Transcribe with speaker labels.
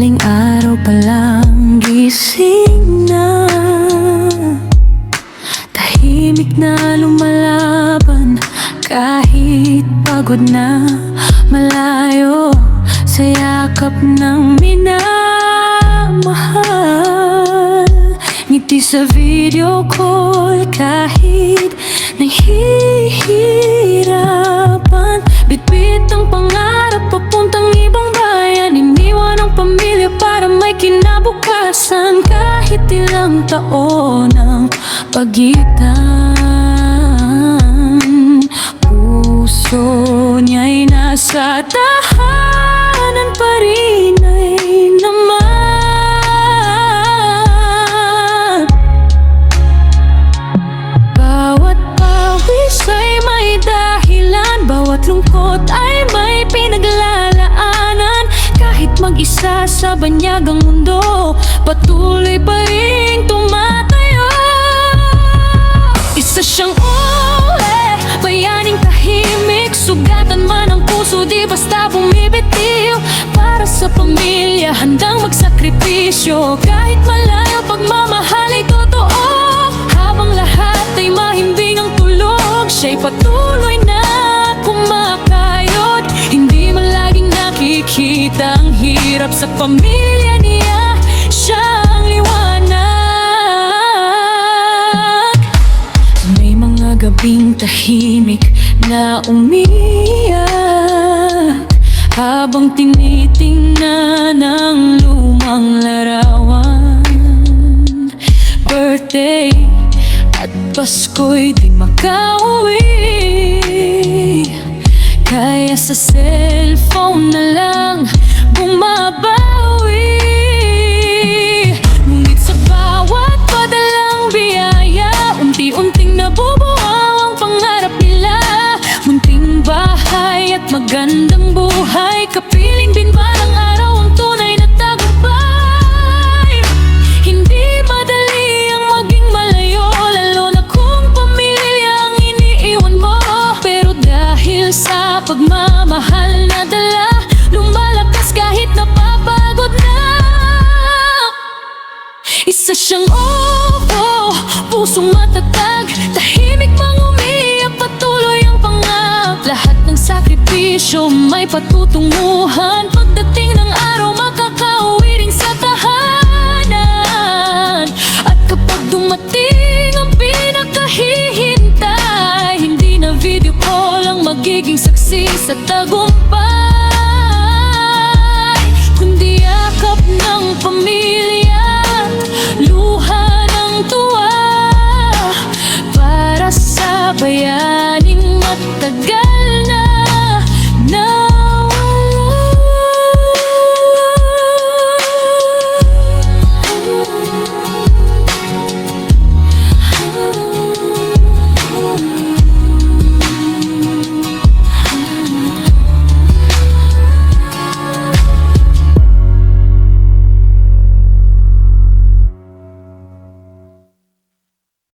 Speaker 1: madaling araw pa lang gising na, tahimik na lumalaban kahit pagod na, malayo sa yakap ng minamahal. Ngiti sa video call kahit nahihirapan, bitbit ang pangarap papuntang ibang bayan, iniwan ang pamilya para may kinabukasan. Kahit ilang taon ang pagitan, puso niya'y nasa tahanan pa rin ay naman. Bawat pawis ay may dahilan, bawat lungkot ay may pinaglalaanan. Kahit mag-isa sa banyagang mundo, patuloy pa rin tumatayo. Isa siyang bayaning tahimik, sugatan man ang puso, di basta bumibitiw. Para sa pamilya, handang magsakripisyo, kahit malayo pagmamahal ay totoo. Habang lahat ay mahimbing ang tulog, siya'y patuloy na kumakayod. Hindi man laging nakikita ang hirap sa pamilya niya, siya ang liwanag. May mga gabing tahimik na umiyak habang tinitingnan ang lumang larawan. Birthday at Pasko'y di makauwi, kaya sa cellphone na lang bumabawi. Ngunit sa bawat padalang biyaya, unti-unting nabubuhaw ang pangarap nila. Munting bahay at magandang buhay, kapiling binbalang araw ang tunay na tagumpay. Hindi madali ang maging malayo, lalo na kung pamilya ang iniiwan mo. Pero dahil sa pagmamahal na dala, lumalakas kahit napapagod na. Isa siyang pusong matatag, tahimik mang umiyak, patuloy ang pangak. Lahat ng sakripisyo may patutunguhan, pagdating ng araw makakauwi rin sa tahanan. At kapag dumating ang pinakahihintay, hindi na video call ang magiging saksi sa tagumpay, kundi yakap ng pamilya, luha ng tuwa para sa bayan.